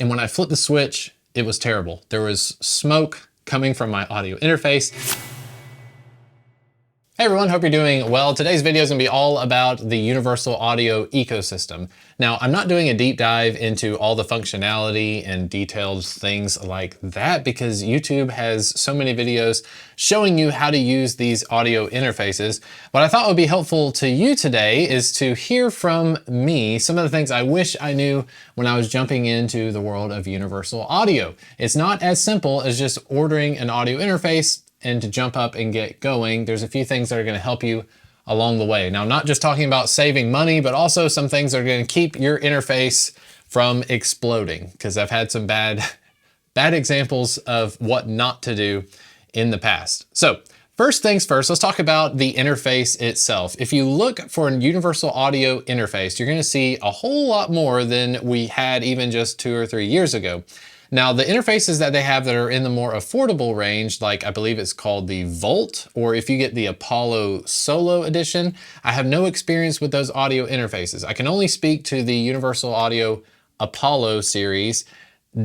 and when I flipped the switch, it was terrible. There was smoke coming from my audio interface. Hey everyone, hope you're doing well. Today's video is gonna be all about the universal audio ecosystem. Now, I'm not doing a deep dive into all the functionality and detailed things like that because YouTube has so many videos showing you how to use these audio interfaces. What I thought would be helpful to you today is to hear from me some of the things I wish I knew when I was jumping into the world of universal audio. It's not as simple as just ordering an audio interface and to jump up and get going. There's a few things that are gonna help you along the way. Now, I'm not just talking about saving money, but also some things that are gonna keep your interface from exploding, because I've had some bad examples of what not to do in the past. So first things first, let's talk about the interface itself. If you look for a universal audio interface, you're gonna see a whole lot more than we had even just 2 or 3 years ago. Now, the interfaces that they have that are in the more affordable range, like I believe it's called the Volt, or if you get the Apollo Solo Edition, I have no experience with those audio interfaces. I can only speak to the Universal Audio Apollo series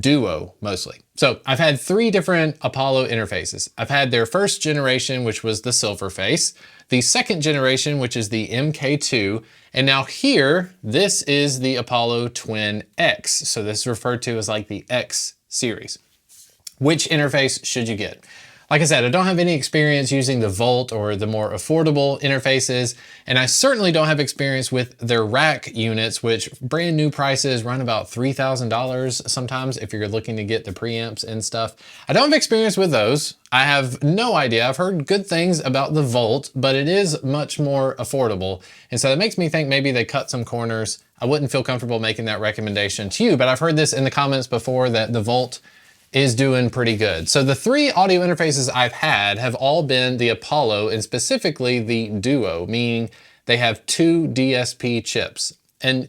Duo mostly. So I've had 3 different Apollo interfaces. I've had their first generation, which was the Silverface, the second generation, which is the MK2, and now here, this is the Apollo Twin X. So this is referred to as like the X series. Which interface should you get? Like I said, I don't have any experience using the Volt or the more affordable interfaces, and I certainly don't have experience with their rack units, which brand new prices run about $3,000 sometimes if you're looking to get the preamps and stuff. I don't have experience with those. I have no idea. I've heard good things about the Volt, but it is much more affordable. And so that makes me think maybe they cut some corners. I wouldn't feel comfortable making that recommendation to you, but I've heard this in the comments before that the Volt is doing pretty good. So the 3 audio interfaces I've had have all been the Apollo, and specifically the Duo, meaning they have 2 DSP chips. And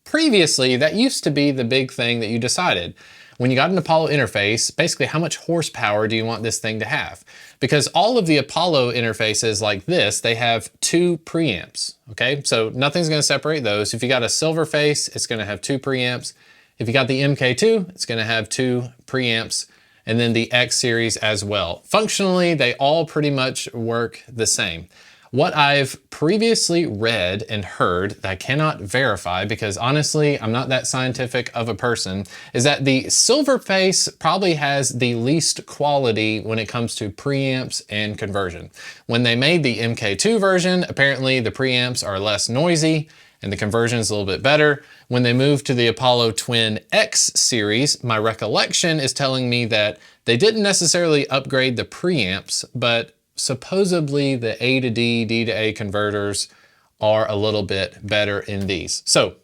previously, that used to be the big thing that you decided. When you got an Apollo interface, basically how much horsepower do you want this thing to have? Because all of the Apollo interfaces like this, they have 2 preamps, okay? So nothing's gonna separate those. If you got a Silverface, it's gonna have 2 preamps. If you got the MK2, it's gonna have 2 preamps, and then the X series as well. Functionally, they all pretty much work the same. What I've previously read and heard that I cannot verify, because honestly, I'm not that scientific of a person, is that the Silverface probably has the least quality when it comes to preamps and conversion. When they made the MK2 version, apparently the preamps are less noisy, and the conversion is a little bit better. When they moved to the Apollo Twin X series, my recollection is telling me that they didn't necessarily upgrade the preamps, but supposedly the A to D, D to A converters are a little bit better in these. So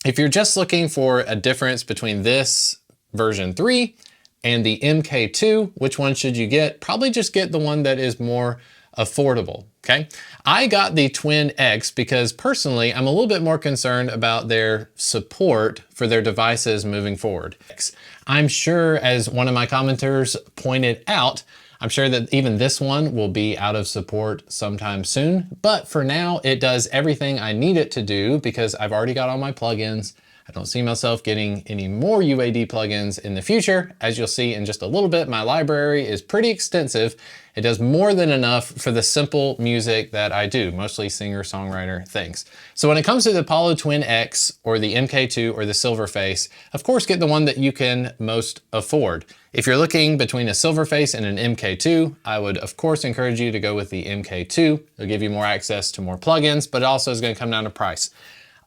if you're just looking for a difference between this version 3 and the MK2, which one should you get? Probably just get the one that is more affordable, okay? I got the Twin X because personally, I'm a little bit more concerned about their support for their devices moving forward. I'm sure, as one of my commenters pointed out, I'm sure that even this one will be out of support sometime soon, but for now, it does everything I need it to do because I've already got all my plugins. I don't see myself getting any more UAD plugins in the future. As you'll see in just a little bit, my library is pretty extensive. It does more than enough for the simple music that I do, mostly singer-songwriter things. So when it comes to the Apollo Twin X or the MK2 or the Silverface, of course, get the one that you can most afford. If you're looking between a Silverface and an MK2, I would of course encourage you to go with the MK2. It'll give you more access to more plugins, but it also is going to come down to price.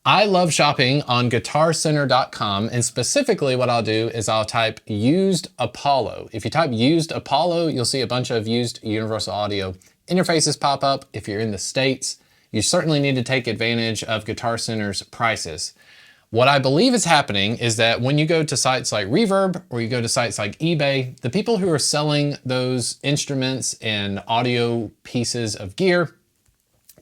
I love shopping on guitarcenter.com, and specifically what I'll do is I'll type used Apollo. If you type used Apollo, you'll see a bunch of used universal audio interfaces pop up. If you're in the States, you certainly need to take advantage of Guitar Center's prices. What I believe is happening is that when you go to sites like Reverb or you go to sites like eBay, the people who are selling those instruments and audio pieces of gear,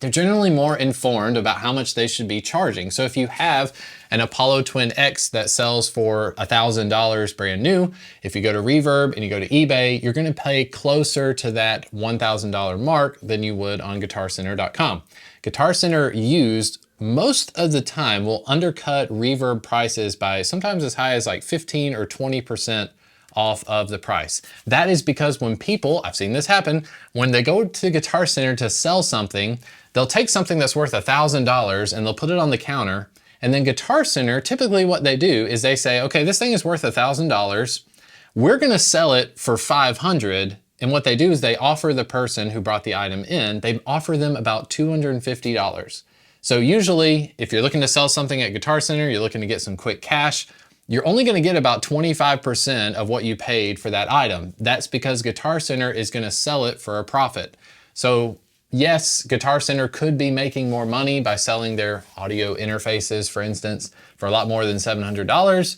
they're generally more informed about how much they should be charging. So if you have an Apollo Twin X that sells for $1,000 brand new, if you go to Reverb and you go to eBay, you're gonna pay closer to that $1,000 mark than you would on GuitarCenter.com. Guitar Center used most of the time will undercut Reverb prices by sometimes as high as like 15 or 20% off of the price. That is because when people, I've seen this happen, when they go to Guitar Center to sell something, they'll take something that's worth $1,000 and they'll put it on the counter. And then Guitar Center, typically what they do is they say, okay, this thing is worth $1,000. We're gonna sell it for $500. And what they do is they offer the person who brought the item in, they offer them about $250. So usually if you're looking to sell something at Guitar Center, you're looking to get some quick cash, you're only gonna get about 25% of what you paid for that item. That's because Guitar Center is gonna sell it for a profit. So yes, Guitar Center could be making more money by selling their audio interfaces, for instance, for a lot more than $700,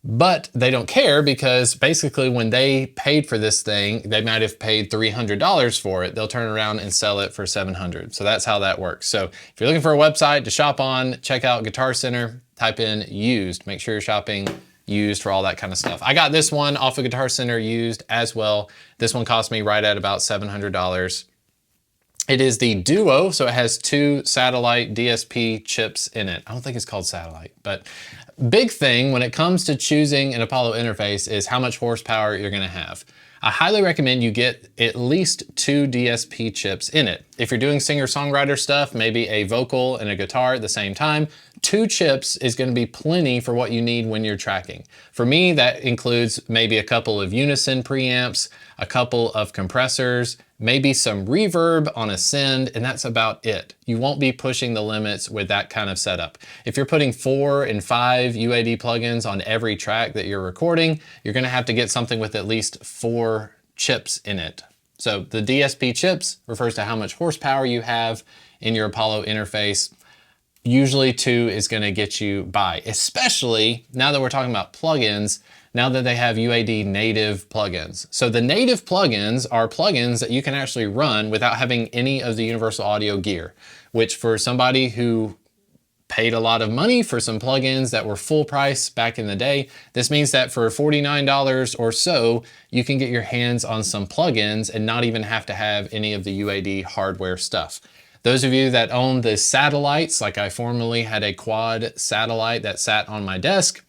but they don't care because basically when they paid for this thing, they might have paid $300 for it. They'll turn around and sell it for $700. So that's how that works. So if you're looking for a website to shop on, check out Guitar Center, type in used. Make sure you're shopping used for all that kind of stuff. I got this one off of Guitar Center used as well. This one cost me right at about $700. It is the Duo, so it has 2 satellite DSP chips in it. I don't think it's called satellite, but big thing when it comes to choosing an Apollo interface is how much horsepower you're gonna have. I highly recommend you get at least 2 DSP chips in it. If you're doing singer-songwriter stuff, maybe a vocal and a guitar at the same time, 2 chips is gonna be plenty for what you need when you're tracking. For me, that includes maybe a couple of unison preamps, a couple of compressors, maybe some reverb on a send, and that's about it. You won't be pushing the limits with that kind of setup. If you're putting 4 and 5 UAD plugins on every track that you're recording, you're gonna have to get something with at least 4 chips in it. So the DSP chips refers to how much horsepower you have in your Apollo interface. Usually 2 is gonna get you by, especially now that we're talking about plugins, now that they have UAD native plugins. So the native plugins are plugins that you can actually run without having any of the Universal Audio gear, which for somebody who paid a lot of money for some plugins that were full price back in the day, this means that for $49 or so, you can get your hands on some plugins and not even have to have any of the UAD hardware stuff. Those of you that own the satellites, like I formerly had a quad satellite that sat on my desk,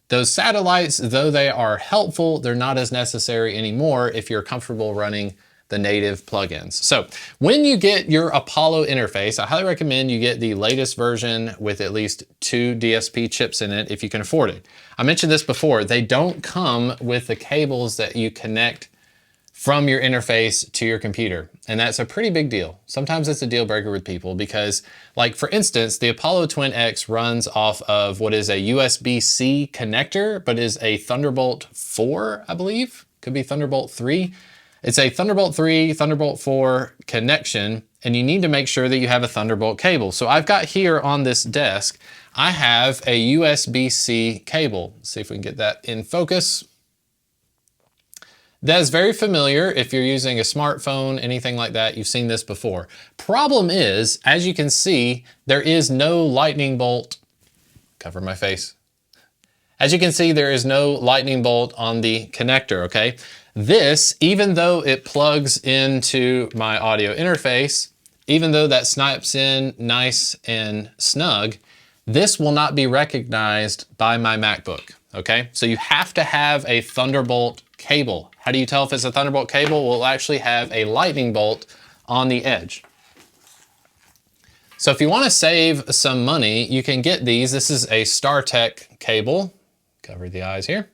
those satellites, though they are helpful, they're not as necessary anymore if you're comfortable running the native plugins. So when you get your Apollo interface, I highly recommend you get the latest version with at least 2 DSP chips in it if you can afford it. I mentioned this before, they don't come with the cables that you connect from your interface to your computer. And that's a pretty big deal. Sometimes it's a deal breaker with people because, like for instance, the Apollo Twin X runs off of what is a USB-C connector, but is a Thunderbolt 4, I believe. Could be Thunderbolt 3. It's a Thunderbolt 3, Thunderbolt 4 connection, and you need to make sure that you have a Thunderbolt cable. So I've got here on this desk, I have a USB-C cable. Let's see if we can get that in focus. That is very familiar if you're using a smartphone, anything like that, you've seen this before. Problem is, as you can see, there is no lightning bolt, cover my face. As you can see, there is no lightning bolt on the connector, okay? This, even though it plugs into my audio interface, even though that snaps in nice and snug, this will not be recognized by my MacBook, okay? So you have to have a Thunderbolt cable. How do you tell if it's a Thunderbolt cable? We'll actually have a lightning bolt on the edge. So if you want to save some money, you can get these. This is a StarTech cable. Cover the eyes here.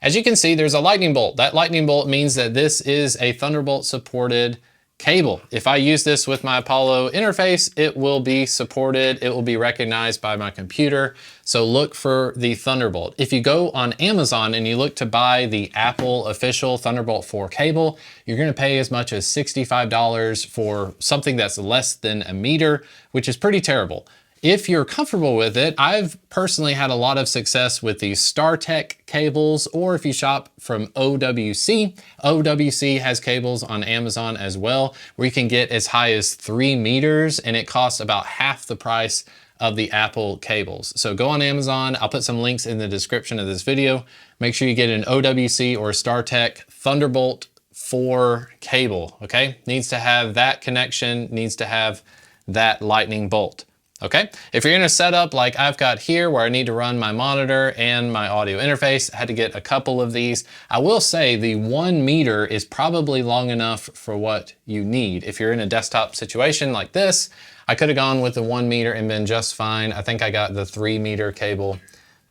As you can see, there's a lightning bolt. That lightning bolt means that this is a Thunderbolt supported cable. If I use this with my Apollo interface, it will be supported. It will be recognized by my computer. So look for the Thunderbolt. If you go on Amazon and you look to buy the Apple official Thunderbolt 4 cable, you're gonna pay as much as $65 for something that's less than a meter, which is pretty terrible. If you're comfortable with it, I've personally had a lot of success with these StarTech cables, or if you shop from OWC, OWC has cables on Amazon as well, where you can get as high as 3 meters and it costs about half the price of the Apple cables. So go on Amazon, I'll put some links in the description of this video. Make sure you get an OWC or StarTech Thunderbolt 4 cable, okay? Needs to have that connection, needs to have that lightning bolt. Okay, if you're in a setup like I've got here where I need to run my monitor and my audio interface, I had to get a couple of these. I will say the 1 meter is probably long enough for what you need. If you're in a desktop situation like this, I could have gone with the 1 meter and been just fine. I think I got the 3 meter cable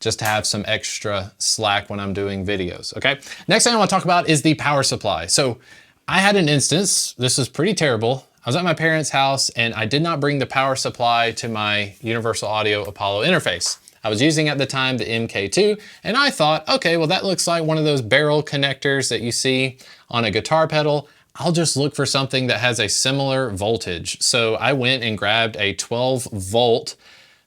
just to have some extra slack when I'm doing videos, okay? Next thing I want to talk about is the power supply. So I had an instance, this is pretty terrible. I was at my parents' house and I did not bring the power supply to my Universal Audio Apollo interface. I was using at the time the MK2 and I thought, okay, well that looks like one of those barrel connectors that you see on a guitar pedal. I'll just look for something that has a similar voltage. So I went and grabbed a 12-volt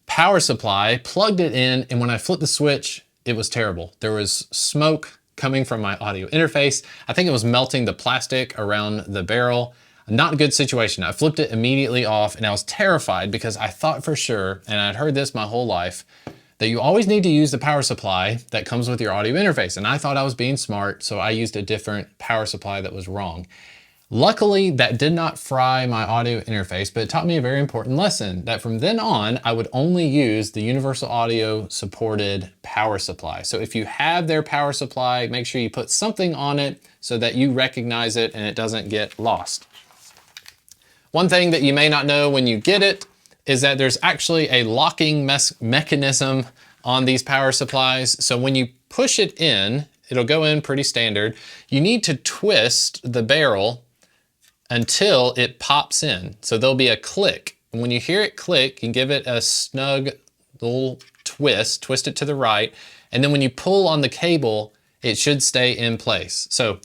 power supply, plugged it in, and when I flipped the switch, it was terrible. There was smoke coming from my audio interface. I think it was melting the plastic around the barrel. Not a good situation. I flipped it immediately off and I was terrified because I thought for sure, and I'd heard this my whole life, that you always need to use the power supply that comes with your audio interface. And I thought I was being smart, so I used a different power supply that was wrong. Luckily, that did not fry my audio interface, but it taught me a very important lesson that from then on, I would only use the Universal Audio supported power supply. So if you have their power supply, make sure you put something on it so that you recognize it and it doesn't get lost. One thing that you may not know when you get it is that there's actually a locking mechanism on these power supplies. So when you push it in, it'll go in pretty standard. You need to twist the barrel until it pops in. So there'll be a click. And when you hear it click, you give it a snug little twist it to the right. And then when you pull on the cable, it should stay in place. So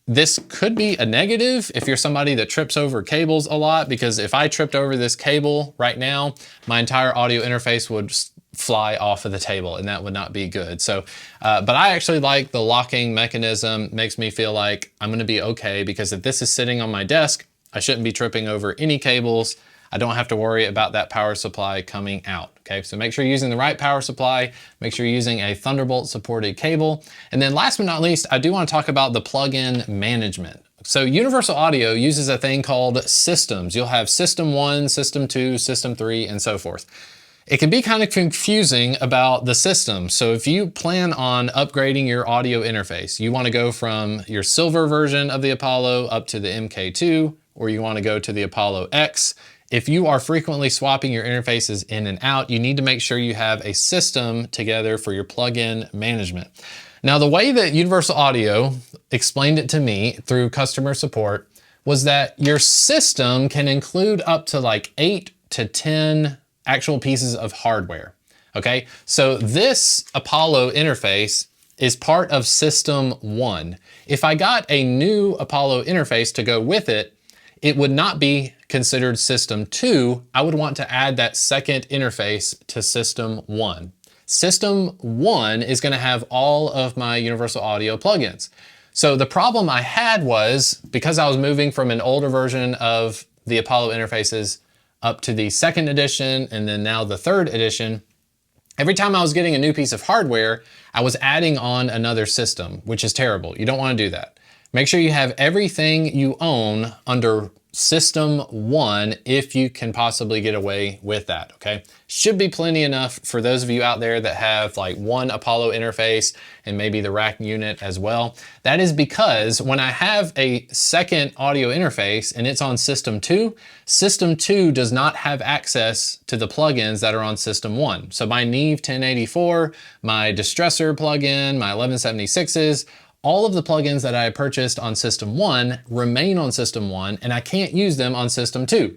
this could be a negative if you're somebody that trips over cables a lot, because if I tripped over this cable right now, my entire audio interface would fly off of the table and that would not be good. So, but I actually like the locking mechanism. Makes me feel like I'm gonna be okay, because if this is sitting on my desk, I shouldn't be tripping over any cables. I don't have to worry about that power supply coming out, okay? So make sure you're using the right power supply, make sure you're using a Thunderbolt supported cable. And then last but not least, I do wanna talk about the plugin management. So Universal Audio uses a thing called systems. You'll have system 1, system 2, system 3, and so forth. It can be kind of confusing about the system. So if you plan on upgrading your audio interface, you wanna go from your silver version of the Apollo up to the MK2, or you wanna go to the Apollo X, if you are frequently swapping your interfaces in and out, you need to make sure you have a system together for your plugin management. Now, the way that Universal Audio explained it to me through customer support was that your system can include up to like 8 to 10 actual pieces of hardware, okay? So this Apollo interface is part of System 1. If I got a new Apollo interface to go with it, it would not be considered System 2. I would want to add that second interface to System 1. System 1 is gonna have all of my Universal Audio plugins. So the problem I had was, because I was moving from an older version of the Apollo interfaces up to the 2nd edition and then now the 3rd edition, every time I was getting a new piece of hardware, I was adding on another system, which is terrible. You don't wanna do that. Make sure you have everything you own under System 1 if you can possibly get away with that, okay? Should be plenty enough for those of you out there that have like one Apollo interface and maybe the rack unit as well. That is because when I have a second audio interface and it's on System 2, System 2 does not have access to the plugins that are on System 1. So my Neve 1084, my Distressor plugin, my 1176s, all of the plugins that I purchased on System 1 remain on System 1 and I can't use them on System 2.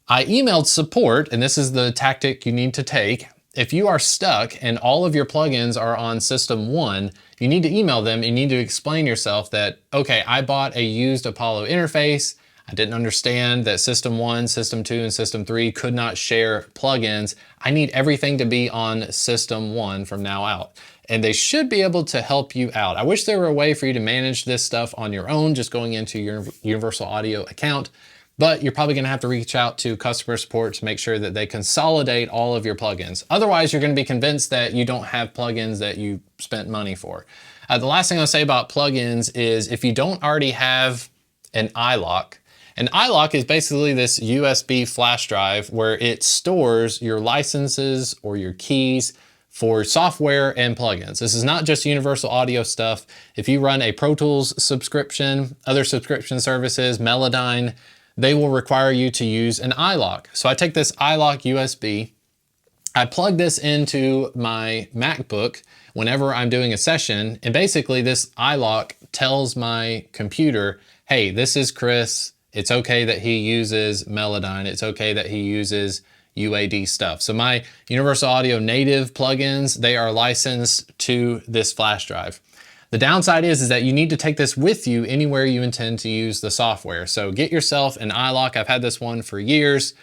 I emailed support, and this is the tactic you need to take. If you are stuck and all of your plugins are on System 1, you need to email them and you need to explain yourself that, okay, I bought a used Apollo interface. I didn't understand that System 1, System 2, and System 3 could not share plugins. I need everything to be on System 1 from now out. And they should be able to help you out. I wish there were a way for you to manage this stuff on your own, just going into your Universal Audio account. But you're probably gonna have to reach out to customer support to make sure that they consolidate all of your plugins. Otherwise, you're gonna be convinced that you don't have plugins that you spent money for. The last thing I'll say about plugins is if you don't already have an iLok is basically this USB flash drive where it stores your licenses or your keys for software and plugins. This is not just Universal Audio stuff. If you run a Pro Tools subscription, other subscription services, Melodyne, they will require you to use an iLok. So I take this iLok USB, I plug this into my MacBook whenever I'm doing a session, and basically this iLok tells my computer, hey, this is Chris, it's okay that he uses Melodyne, it's okay that he uses UAD stuff. So my Universal Audio native plugins, they are licensed to this flash drive. The downside is that you need to take this with you anywhere you intend to use the software. So get yourself an iLok. I've had this one for years.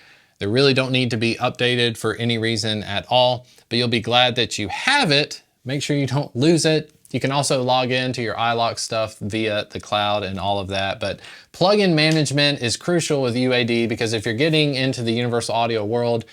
They really don't need to be updated for any reason at all, but you'll be glad that you have it. Make sure you don't lose it. You can also log into your iLok stuff via the cloud and all of that. But plugin management is crucial with UAD because if you're getting into the Universal Audio world,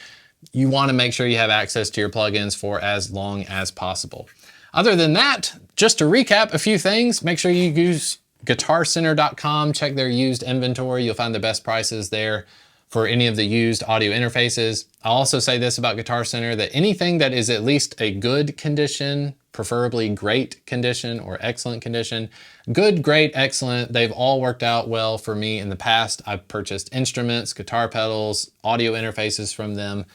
you want to make sure you have access to your plugins for as long as possible. Other than that, just to recap a few things, make sure you use guitarcenter.com, check their used inventory. You'll find the best prices there for any of the used audio interfaces. I'll also say this about Guitar Center, that anything that is at least a good condition, preferably great condition or excellent condition, good, great, excellent, they've all worked out well for me in the past. I've purchased instruments, guitar pedals, audio interfaces from them.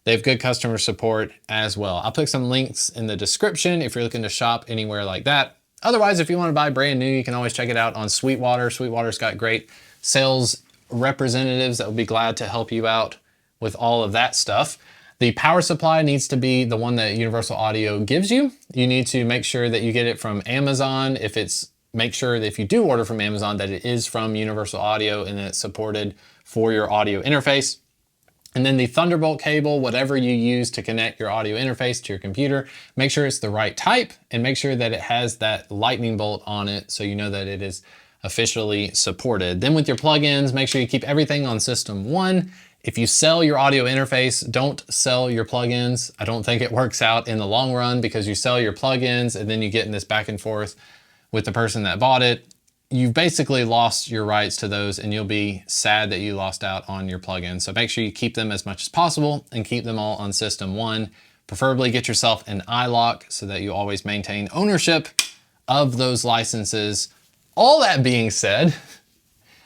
They have good customer support as well. I'll put some links in the description if you're looking to shop anywhere like that. Otherwise, if you want to buy brand new, you can always check it out on Sweetwater. Sweetwater's got great sales representatives that will be glad to help you out with all of that stuff. The power supply needs to be the one that Universal Audio gives you. You need to make sure that you get it from Amazon. Make sure that if you do order from Amazon that it is from Universal Audio and it's supported for your audio interface. And then the Thunderbolt cable, whatever you use to connect your audio interface to your computer, make sure it's the right type and make sure that it has that lightning bolt on it so you know that it is officially supported. Then with your plugins, make sure you keep everything on System 1. If you sell your audio interface, don't sell your plugins. I don't think it works out in the long run because you sell your plugins and then you get in this back and forth with the person that bought it. You've basically lost your rights to those and you'll be sad that you lost out on your plugins. So make sure you keep them as much as possible and keep them all on System 1. Preferably get yourself an iLok so that you always maintain ownership of those licenses. All that being said,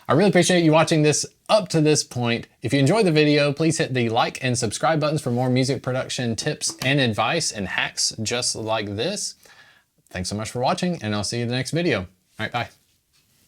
I really appreciate you watching this up to this point. If you enjoyed the video, please hit the like and subscribe buttons for more music production tips and advice and hacks just like this. Thanks so much for watching and I'll see you in the next video. All right, bye.